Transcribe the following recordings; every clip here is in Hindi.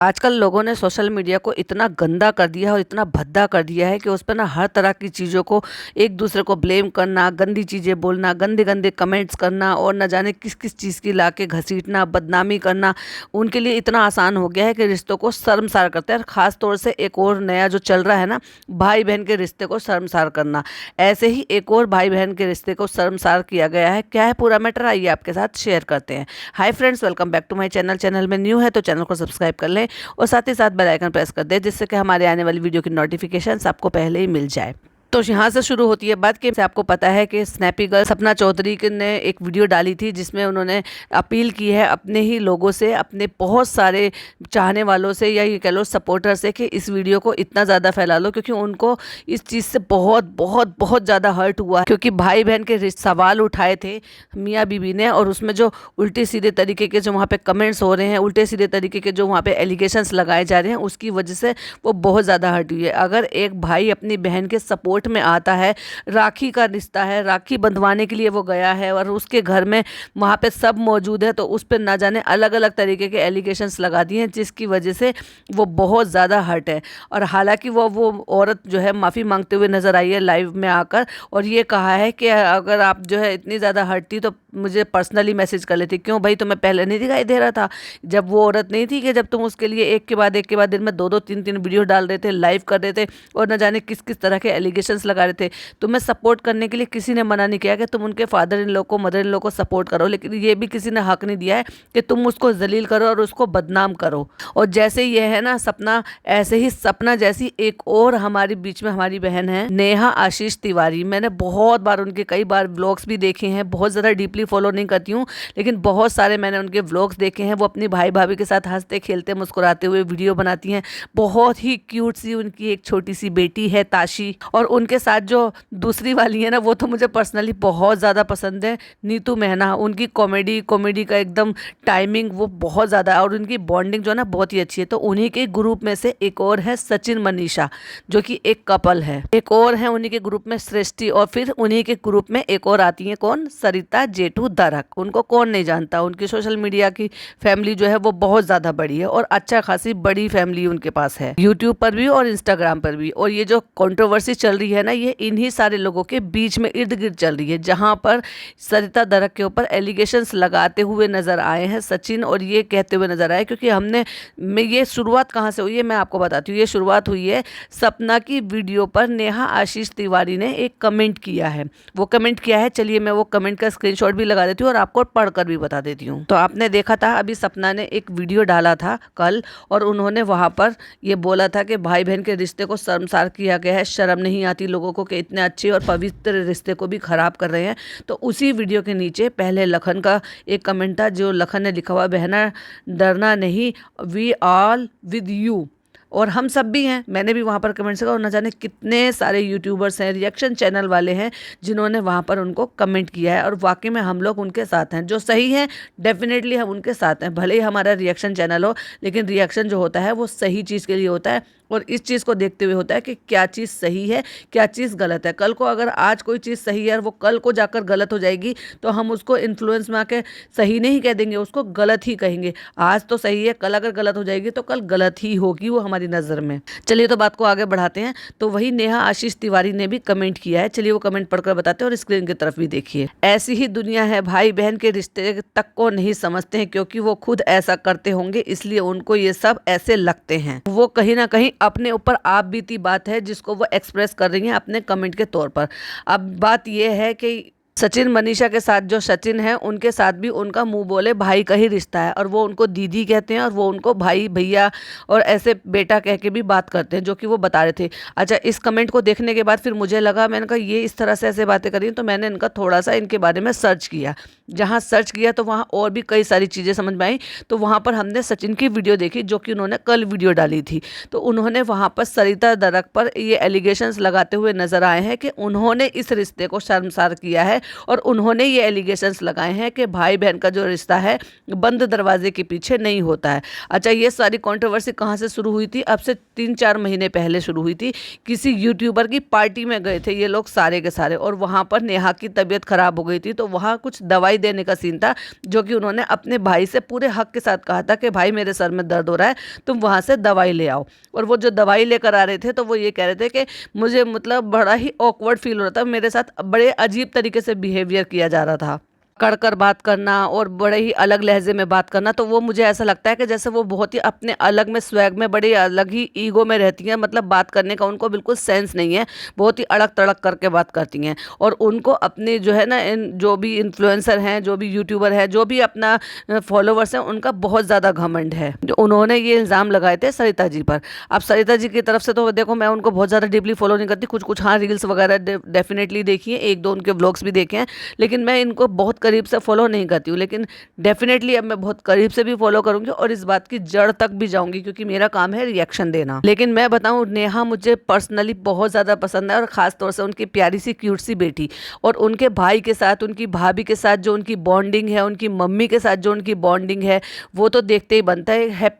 आजकल लोगों ने सोशल मीडिया को इतना गंदा कर दिया है और इतना भद्दा कर दिया है कि उस पर ना हर तरह की चीज़ों को एक दूसरे को ब्लेम करना, गंदी चीज़ें बोलना, गंदे गंदे कमेंट्स करना और न जाने किस किस चीज़ की लाके घसीटना, बदनामी करना उनके लिए इतना आसान हो गया है कि रिश्तों को शर्मसार करते हैं। और ख़ास तौर से एक और नया जो चल रहा है ना, भाई बहन के रिश्ते को शर्मसार करना। ऐसे ही एक और भाई बहन के रिश्ते को शर्मसार किया गया है। क्या है पूरा मैटर, आइए आपके साथ शेयर करते हैं। Hi friends, welcome back to my channel. Channel में न्यू है तो चैनल को सब्सक्राइब कर लें और साथ ही साथ बेल आइकन प्रेस कर दें, जिससे कि हमारे आने वाली वीडियो की नोटिफिकेशंस आपको पहले ही मिल जाए। तो यहाँ से शुरू होती है बात कि आपको पता है कि स्नैपी गर्ल सपना चौधरी ने एक वीडियो डाली थी जिसमें उन्होंने अपील की है अपने ही लोगों से, अपने बहुत सारे चाहने वालों से या ये कह लो सपोर्टर से, कि इस वीडियो को इतना ज़्यादा फैला लो, क्योंकि उनको इस चीज़ से बहुत बहुत बहुत ज़्यादा हर्ट हुआ। क्योंकि भाई बहन के सवाल उठाए थे मियाँ बीबी ने, और उसमें जो उल्टे सीधे तरीके के जो वहाँ पे कमेंट्स हो रहे हैं, उल्टे सीधे तरीके के जो वहाँ पे एलिगेशंस लगाए जा रहे हैं, उसकी वजह से वो बहुत ज़्यादा हर्ट हुई है। अगर एक भाई अपनी बहन के सपोर्ट में आता है, राखी का रिश्ता है, राखी बंधवाने के लिए वो गया है और उसके घर में वहाँ पे सब मौजूद है, तो उस पर ना जाने अलग अलग तरीके के एलिगेशंस लगा दिए हैं, जिसकी वजह से वो बहुत ज़्यादा हर्ट है। और हालांकि वो औरत जो है माफ़ी मांगते हुए नज़र आई है लाइव में आकर, और ये कहा है कि अगर आप जो है इतनी ज़्यादा हर्ट थी तो मुझे पर्सनली मैसेज कर लेती। क्यों भाई, तुम्हें पहले नहीं दिखाई दे रहा था? जब वो औरत नहीं थी कि जब तुम उसके लिए एक के बाद दिन में दो तीन तीन वीडियो डाल रहे थे, लाइव कर रहे थे और न जाने किस किस तरह के एलिगेशंस लगा रहे थे। तुम्हें सपोर्ट करने के लिए किसी ने मना नहीं किया कि तुम उनके फादर इन लॉ को, मदर इन लॉ को सपोर्ट करो, लेकिन ये भी किसी ने हक नहीं दिया है कि तुम उसको जलील करो और उसको बदनाम करो। और जैसे ये है ना सपना, ऐसे ही सपना जैसी एक और हमारे बीच में हमारी बहन है, नेहा आशीष तिवारी। मैंने बहुत बार उनके कई बार व्लॉग्स भी देखे हैं, बहुत ज़्यादा डीपली फॉलो नहीं करती हूँ, लेकिन बहुत सारे मैंने उनके व्लॉग्स देखे हैं। वो अपनी भाई भाभी के साथ हंसते खेलते मुस्कुराते हुए वीडियो बनाती हैं। बहुत ही क्यूट सी उनकी एक छोटी सी बेटी है ताशी, और उनके साथ जो दूसरी वाली है ना, वो तो मुझे पर्सनली बहुत ज़्यादा पसंद है, नीतू मेहना। उनकी कॉमेडी का एकदम टाइमिंग वो बहुत ज़्यादा, और उनकी बॉन्डिंग जो है ना बहुत ही अच्छी है। तो उन्हीं के ग्रुप में से एक और है सचिन मनीषा, जो कि एक कपल है। एक और है उन्हीं के ग्रुप में सृष्टि, और फिर उन्हीं के ग्रुप में एक और आती है कौन, सरिता जेठू दरक। उनको कौन नहीं जानता। उनकी सोशल मीडिया की फैमिली जो है वो बहुत ज़्यादा बड़ी है, और अच्छा खासी बड़ी फैमिली उनके पास है, यूट्यूब पर भी और इंस्टाग्राम पर भी। और ये जो कंट्रोवर्सी चल रही है ना, ये इन्हीं सारे लोगों के बीच में इर्द गिर्द चल रही है, जहां पर सरिता दरक के ऊपर एलिगेशंस लगाते हुए नजर आए हैं सचिन, और ये कहते हुए नजर आए। क्योंकि ये शुरुआत कहाँ से हुई है मैं आपको बताती हूँ। ये शुरुआत हुई है सपना की वीडियो पर नेहा आशीष तिवारी ने एक कमेंट किया है। वो कमेंट किया है, चलिए मैं वो कमेंट का स्क्रीनशॉट भी लगा देती हूँ और आपको पढ़कर भी बता देती हूँ। तो आपने देखा था अभी सपना ने एक वीडियो डाला था कल, और उन्होंने वहां पर ये बोला था कि भाई बहन के रिश्ते को शर्मसार किया गया है, शर्म नहीं आती लोगों को कि इतने अच्छे और पवित्र रिश्ते को भी खराब कर रहे हैं। तो उसी वीडियो के नीचे पहले लखन का एक कमेंट था, जो लखन ने लिखा हुआ, बहना डरना नहीं, वी ऑल विद यू, और हम सब भी हैं। मैंने भी वहाँ पर कमेंट्स किया, और न जाने कितने सारे यूट्यूबर्स हैं, रिएक्शन चैनल वाले हैं, जिन्होंने वहाँ पर उनको कमेंट किया है। और वाकई में हम लोग उनके साथ हैं, जो सही है डेफिनेटली हम उनके साथ हैं। भले ही हमारा रिएक्शन चैनल हो, लेकिन रिएक्शन जो होता है वो सही चीज़ के लिए होता है, और इस चीज़ को देखते हुए होता है कि क्या चीज़ सही है, क्या चीज़ गलत है। कल को अगर आज कोई चीज़ सही है और वो कल को जाकर गलत हो जाएगी, तो हम उसको इन्फ्लुएंस में आके सही नहीं कह देंगे, उसको गलत ही कहेंगे। आज तो सही है, कल अगर गलत हो जाएगी तो कल गलत ही होगी वो हमारी नज़र में। चलिए तो बात को आगे बढ़ाते हैं। तो वही नेहा आशीष तिवारी ने भी कमेंट किया है, चलिए वो कमेंट पढ़कर बताते हैं, और स्क्रीन की तरफ भी देखिए। ऐसी ही दुनिया है, भाई बहन के रिश्ते तक को नहीं समझते हैं, क्योंकि वो खुद ऐसा करते होंगे इसलिए उनको ये सब ऐसे लगते हैं। वो कहीं ना कहीं अपने ऊपर आप बीती बात है, जिसको वो एक्सप्रेस कर रही हैं अपने कमेंट के तौर पर। अब बात ये है कि सचिन मनीषा के साथ जो सचिन है, उनके साथ भी उनका मुंह बोले भाई का ही रिश्ता है, और वो उनको दीदी कहते हैं, और वो उनको भाई भैया और ऐसे बेटा कह के भी बात करते हैं, जो कि वो बता रहे थे। अच्छा, इस कमेंट को देखने के बाद फिर मुझे लगा, मैंने कहा ये इस तरह से ऐसे बातें करी, तो मैंने इनका थोड़ा सा इनके बारे में सर्च किया। जहाँ सर्च किया तो वहाँ और भी कई सारी चीज़ें समझ में आई। तो वहाँ पर हमने सचिन की वीडियो देखी, जो कि उन्होंने कल वीडियो डाली थी। तो उन्होंने वहाँ पर सरिता दरक पर ये एलिगेशंस लगाते हुए नजर आए हैं कि उन्होंने इस रिश्ते को शर्मसार किया है, और उन्होंने ये एलिगेशंस लगाए हैं कि भाई बहन का जो रिश्ता है बंद दरवाजे के पीछे नहीं होता है। अच्छा, ये सारी कंट्रोवर्सी कहाँ से शुरू हुई थी? अब से 3-4 महीने पहले शुरू हुई थी। किसी यूट्यूबर की पार्टी में गए थे ये लोग सारे के सारे, और वहाँ पर नेहा की तबीयत खराब हो गई थी, तो वहाँ कुछ दवाई देने का सीन था, जो कि उन्होंने अपने भाई से पूरे हक के साथ कहा था कि भाई मेरे सर में दर्द हो रहा है, तुम वहाँ से दवाई ले आओ। और वो जो दवाई लेकर आ रहे थे तो वो ये कह रहे थे कि मुझे मतलब बड़ा ही ऑकवर्ड फील हो रहा था, मेरे साथ बड़े अजीब तरीके से बिहेवियर किया जा रहा था, कड़ बात करना और बड़े ही अलग लहजे में बात करना। तो वो मुझे ऐसा लगता है कि जैसे वो बहुत ही अपने अलग में स्वैग में बड़े अलग ही ईगो में रहती हैं, मतलब बात करने का उनको बिल्कुल सेंस नहीं है, बहुत ही अड़क तड़क करके बात करती हैं। और उनको अपने जो है ना जो भी इन्फ्लुएंसर हैं, जो भी यूट्यूबर है, जो भी अपना फॉलोवर्स हैं, उनका बहुत ज़्यादा घमंड है। जो उन्होंने ये इल्ज़ाम लगाए थे सरिता जी पर। अब सरिता जी की तरफ से तो देखो, मैं उनको बहुत ज़्यादा डीपली फॉलो नहीं करती, कुछ कुछ हाँ रील्स वगैरह डेफिनेटली देखी है, 1-2 उनके व्लॉग्स भी देखे हैं, लेकिन मैं इनको बहुत करीब से फॉलो नहीं करती हूँ। लेकिन डेफिनेटली अब मैं बहुत करीब से भी फॉलो करूंगी और इस बात की जड़ तक भी जाऊंगी, क्योंकि मेरा काम है रिएक्शन देना। लेकिन मैं बताऊं, नेहा मुझे पर्सनली बहुत ज़्यादा पसंद है, और ख़ास तौर से उनकी प्यारी सी क्यूट सी बेटी और उनके भाई के साथ, उनकी भाभी के साथ जो उनकी बॉन्डिंग है, उनकी मम्मी के साथ जो उनकी बॉन्डिंग है, वो तो देखते ही बनता है। हैप्पी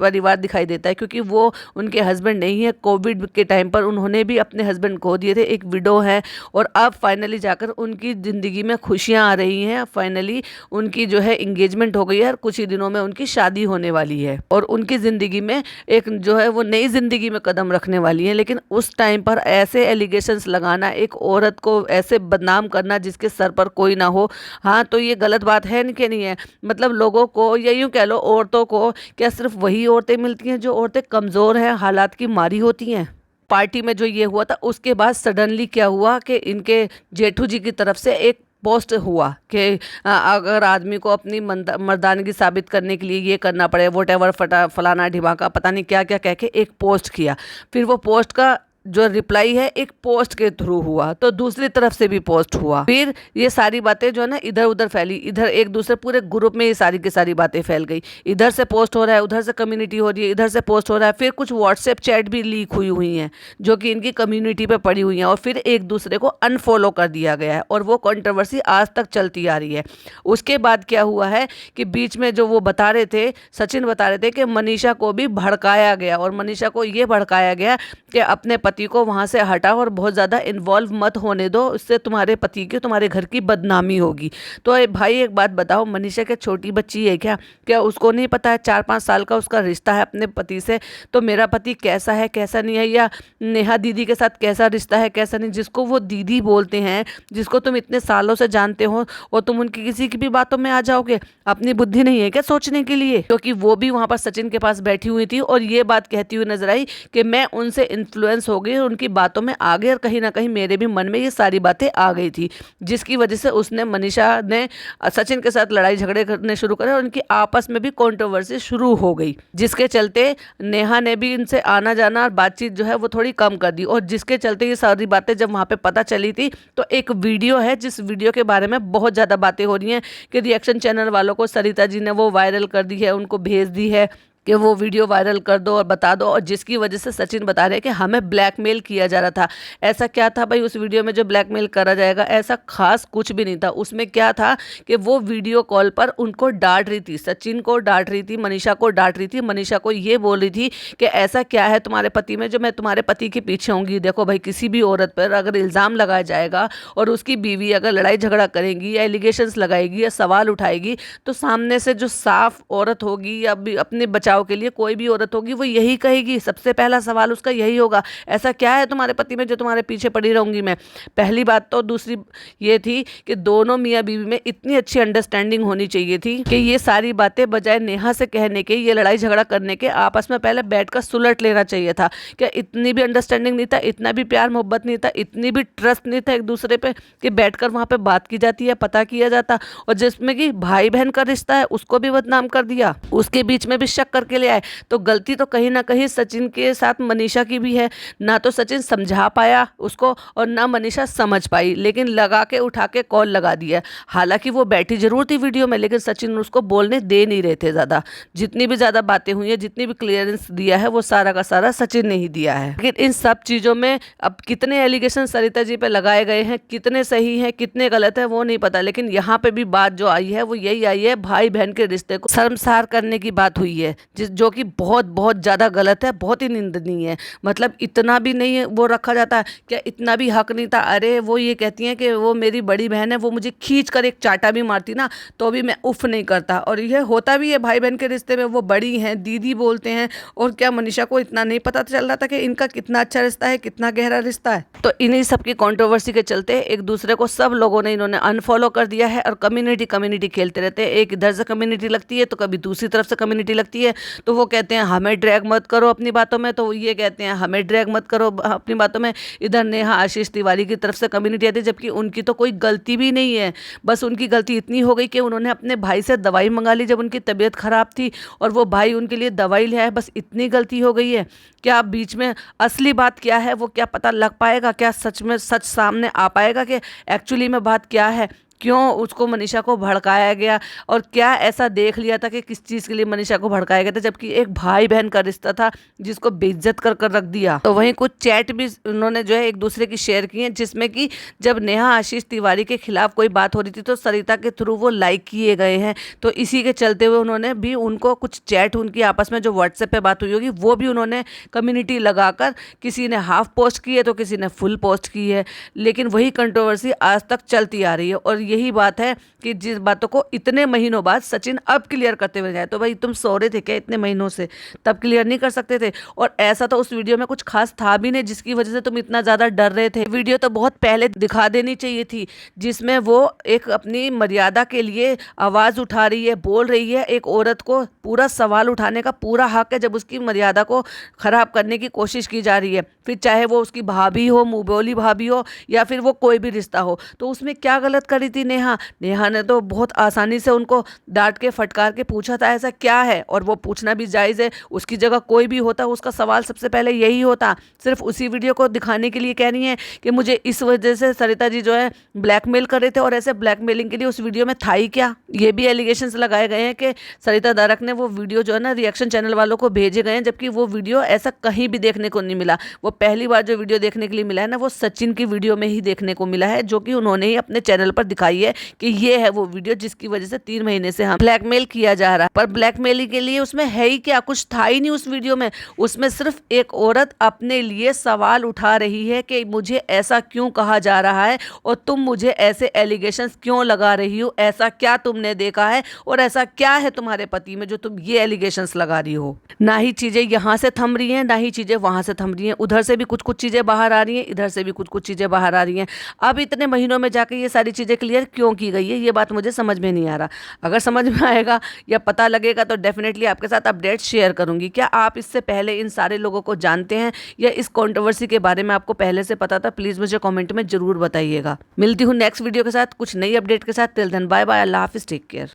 परिवार दिखाई देता है, क्योंकि वो उनके हस्बैंड नहीं है। कोविड के टाइम पर उन्होंने भी अपने हस्बैंड खो दिए थे, एक विडो है, और अब फाइनली जाकर उनकी ज़िंदगी में खुशियां आ रही हैं। फाइनली उनकी जो है इंगेजमेंट हो गई है और कुछ ही दिनों में उनकी शादी होने वाली है, और उनकी ज़िंदगी में एक जो है वो नई ज़िंदगी में कदम रखने वाली है। लेकिन उस टाइम पर ऐसे एलिगेशंस लगाना, एक औरत को ऐसे बदनाम करना जिसके सर पर कोई ना हो, हाँ, तो ये गलत बात है कि नहीं है? मतलब लोगों को, या यूँ कह लो औरतों को, क्या सिर्फ वही औरतें मिलती हैं जो औरतें कमज़ोर हैं, हालात की मारी होती हैं? पार्टी में जो ये हुआ था, उसके बाद सडनली क्या हुआ कि इनके जेठू जी की तरफ से एक पोस्ट हुआ कि अगर आदमी को अपनी मर्दानगी साबित करने के लिए ये करना पड़े, वोट एवर फलाना ढिमाका पता नहीं क्या क्या कह के एक पोस्ट किया। फिर वो पोस्ट का जो रिप्लाई है एक पोस्ट के थ्रू हुआ, तो दूसरी तरफ से भी पोस्ट हुआ। फिर ये सारी बातें जो है ना इधर उधर फैली, इधर एक दूसरे पूरे ग्रुप में ये सारी की सारी बातें फैल गई। इधर से पोस्ट हो रहा है, उधर से कम्युनिटी हो रही है, इधर से पोस्ट हो रहा है। फिर कुछ व्हाट्सएप चैट भी लीक हुई हैं जो कि इनकी कम्युनिटी पे पड़ी हुई हैं, और फिर एक दूसरे को अनफॉलो कर दिया गया है, और वो कंट्रोवर्सी आज तक चलती आ रही है। उसके बाद क्या हुआ है कि बीच में जो वो बता रहे थे, सचिन बता रहे थे कि मनीषा को भी भड़काया गया, और मनीषा को ये भड़काया गया कि अपने पति को वहां से हटाओ और बहुत ज़्यादा इन्वॉल्व मत होने दो, इससे तुम्हारे पति की, तुम्हारे घर की बदनामी होगी। तो भाई एक बात बताओ, मनीषा क्या छोटी बच्ची है क्या? क्या उसको नहीं पता है? 4-5 साल का उसका रिश्ता है अपने पति से, तो मेरा पति कैसा है कैसा नहीं है, या नेहा दीदी के साथ कैसा रिश्ता है कैसा नहीं, जिसको वो दीदी बोलते हैं, जिसको तुम इतने सालों से जानते हो, और तुम उनकी किसी की भी बातों में आ जाओगे? अपनी बुद्धि नहीं है क्या सोचने के लिए? क्योंकि वो भी वहां पर सचिन के पास बैठी हुई थी और ये बात कहती हुई नजर आई कि मैं उनसे इन्फ्लुएंस हो गई, उनकी बातों में आ गई, और कहीं ना कहीं मेरे भी मन में ये सारी बातें आ गई थी, जिसकी वजह से उसने, मनीषा ने सचिन के साथ लड़ाई झगड़े करने शुरू करे, और उनकी आपस में भी कंट्रोवर्सी शुरू हो गई, जिसके चलते नेहा ने भी इनसे आना जाना और बातचीत जो है वो थोड़ी कम कर दी। और जिसके चलते ये सारी बातें जब वहाँ पे पता चली थी, तो एक वीडियो है जिस वीडियो के बारे में बहुत ज़्यादा बातें हो रही हैं कि रिएक्शन चैनल वालों को सरिता जी ने वो वायरल कर दी है, उनको भेज दी है कि वो वीडियो वायरल कर दो और बता दो, और जिसकी वजह से सचिन बता रहे हैं कि हमें ब्लैकमेल किया जा रहा था। ऐसा क्या था भाई उस वीडियो में जो ब्लैकमेल करा जाएगा? ऐसा खास कुछ भी नहीं था। उसमें क्या था कि वो वीडियो कॉल पर उनको डांट रही थी, सचिन को डांट रही थी, मनीषा को डांट रही थी, मनीषा को ये बोल रही थी कि ऐसा क्या है तुम्हारे पति में जो मैं तुम्हारे पति के पीछे होंगी। देखो भाई, किसी भी औरत पर अगर इल्ज़ाम लगाया जाएगा और उसकी बीवी अगर लड़ाई झगड़ा करेगी या एलिगेशंस लगाएगी या सवाल उठाएगी, तो सामने से जो साफ औरत होगी या अपने बचाव के लिए कोई भी औरत होगी, वो यही कहेगी, सबसे पहला सवाल उसका यही होगा, ऐसा क्या है तुम्हारे पति में जो तुम्हारे पीछे पड़ी रहूंगी मैं? पहली बात तो। दूसरी ये थी कि दोनों मियाँ बीवी में इतनी अच्छी अंडरस्टैंडिंग होनी चाहिए थी कि ये सारी बातें बजाय नेहा से कहने के, ये लड़ाई झगड़ा करने के, आपस में पहले बैठकर सुलट लेना चाहिए था। क्या इतनी भी अंडरस्टैंडिंग नहीं था, इतना भी प्यार मोहब्बत नहीं था, इतनी भी ट्रस्ट नहीं था एक दूसरे पे कि बैठकर वहां पे बात की जाती है, पता किया जाता? और जिसमें कि भाई बहन का रिश्ता है उसको भी बदनाम कर दिया, उसके बीच में भी शक करके ले आए, तो गलती तो कहीं ना कहीं सचिन के साथ मनीषा की भी है। ना तो सचिन समझा पाया उसको और ना मनीषा समझ पाई, लेकिन लगा के उठा के कॉल लगा दिया। हालांकि वो बैठी जरूर थी वीडियो में, लेकिन सचिन उसको बोलने दे नहीं रहे थे ज़्यादा। जितनी भी ज़्यादा बातें हुई है, जितनी भी क्लियरेंस दिया है, वो सारा का सारा सचिन ने ही दिया है। लेकिन इन सब चीज़ों में अब कितने एलिगेशन सरिता जी पे लगाए गए हैं, कितने सही हैं कितने गलत है वो नहीं पता, लेकिन यहाँ पे भी बात जो आई है वो यही आई है, भाई बहन के रिश्ते को शर्मसार करने की बात हुई है, जो कि बहुत बहुत ज़्यादा गलत है, बहुत ही निंदनीय है। मतलब इतना भी नहीं है वो रखा जाता, क्या इतना भी हक नहीं था? अरे वो ये कहती हैं कि वो मेरी बड़ी बहन है, वो मुझे खींच कर एक चाटा भी मारती ना तो भी मैं उफ नहीं करता। और यह होता भी है भाई बहन के रिश्ते में, वो बड़ी हैं, दीदी बोलते हैं। और क्या मनीषा को इतना नहीं पता चल रहा था कि इनका कितना अच्छा रिश्ता है, कितना गहरा रिश्ता है? तो इन्हीं सब की कंट्रोवर्सी के चलते एक दूसरे को सब लोगों ने इन्होंने अनफॉलो कर दिया है और कम्युनिटी खेलते रहते हैं। एक इधर से कम्युनिटी लगती है तो कभी दूसरी तरफ से कम्युनिटी लगती है, तो वो कहते हैं हमें ड्रैग मत करो अपनी बातों में, तो ये कहते हैं हमें ड्रैग मत करो अपनी बातों में। इधर नेहा आशीष तिवारी की तरफ से कम्युनिटी आती है, जबकि उनकी तो कोई गलती भी नहीं है। बस उनकी गलती इतनी हो गई कि उन्होंने अपने भाई से दवाई मंगा ली जब उनकी तबीयत खराब थी, और वो भाई उनके लिए दवाई ले आए, बस इतनी गलती हो गई है। क्या बीच में असली बात क्या है वो क्या पता लग पाएगा? क्या सच में सच सामने आ पाएगा कि एक्चुअली में बात क्या है? क्यों उसको मनीषा को भड़काया गया, और क्या ऐसा देख लिया था कि किस चीज़ के लिए मनीषा को भड़काया गया था, जबकि एक भाई बहन का रिश्ता था जिसको बेइज्जत कर कर रख दिया। तो वहीं कुछ चैट भी उन्होंने जो है एक दूसरे की शेयर की हैं, जिसमें कि जब नेहा आशीष तिवारी के खिलाफ कोई बात हो रही थी तो सरिता के थ्रू वो लाइक किए गए हैं। तो इसी के चलते हुए उन्होंने भी उनको कुछ चैट उनकी आपस में जो व्हाट्सएप पे बात हुई होगी वो भी उन्होंने कम्युनिटी लगाकर, किसी ने हाफ पोस्ट की है तो किसी ने फुल पोस्ट की है। लेकिन वही कंट्रोवर्सी आज तक चलती आ रही है, और यही बात है कि जिस बातों को इतने महीनों बाद सचिन अब क्लियर करते हुए जाए, तो भाई तुम सो रहे थे क्या इतने महीनों से? तब क्लियर नहीं कर सकते थे? और ऐसा तो उस वीडियो में कुछ खास था भी नहीं जिसकी वजह से तुम इतना ज़्यादा डर रहे थे। वीडियो तो बहुत पहले दिखा देनी चाहिए थी, जिसमें वो एक अपनी मर्यादा के लिए आवाज़ उठा रही है, बोल रही है। एक औरत को पूरा सवाल उठाने का पूरा हक है जब उसकी मर्यादा को ख़राब करने की कोशिश की जा रही है, फिर चाहे वो उसकी भाभी हो, मुँह बोली भाभी हो, या फिर वो कोई भी रिश्ता हो। तो उसमें क्या गलत करी थी नेहा ने तो बहुत आसानी से उनको डांट के फटकार के पूछा था ऐसा क्या है, और वो पूछना भी जायज़ है। उसकी जगह कोई भी होता उसका सवाल सबसे पहले यही होता। सिर्फ उसी वीडियो को दिखाने के लिए कह रही हैं कि मुझे इस वजह से सरिता जी जो है ब्लैकमेल कर रहे थे, और ऐसे ब्लैकमेलिंग के लिए उस वीडियो में था ही क्या? ये भी एलिगेशंस लगाए गए हैं कि सरिता दारक ने वो वीडियो जो है ना रिएक्शन चैनल वालों को भेजे गए हैं, जबकि वो वीडियो ऐसा कहीं भी देखने को नहीं मिला। वो पहली बार जो वीडियो देखने के लिए मिला है ना, वो सचिन की वीडियो में ही देखने को मिला है, जो कि उन्होंने ही अपने चैनल पर दिखाई है कि ये है वो वीडियो जिसकी वजह से 3 महीने से हम ब्लैकमेल किया जा रहा है। पर ब्लैकमेलिंग के लिए उसमें है ही क्या? कुछ था ही नहीं उस वीडियो में। उसमें सिर्फ एक औरत अपने लिए सवाल उठा रही है कि मुझे ऐसा क्यों कहा जा रहा है, और तुम मुझे ऐसे एलिगेशंस क्यों लगा रही हो? ऐसा क्या तुमने देखा है, और ऐसा क्या है तुम्हारे पति में जो तुम ये एलिगेशंस लगा रही हो? ना ही चीजें यहाँ से थम रही हैं, ना ही चीजें वहां से थम रही हैं। उधर से भी कुछ कुछ चीजें बाहर आ रही हैं, इधर से भी कुछ कुछ चीजें बाहर आ रही हैं। अब इतने महीनों में जाकर ये सारी चीजें क्लियर क्यों की गई है, ये बात मुझे समझ में नहीं आ रहा। अगर समझ में आएगा या पता लगेगा तो डेफिनेटली आपके साथ अपडेट शेयर करूंगी। क्या आप इससे पहले इन सारे लोगों को जानते हैं, या इस कंट्रोवर्सी के बारे में आपको पहले से पता था? प्लीज मुझे कमेंट में जरूर बताइएगा। मिलती हूँ नेक्स्ट वीडियो के साथ कुछ नई अपडेट के साथ। टिल देन बाय बाय, अल्लाह हाफिज, टेक केयर।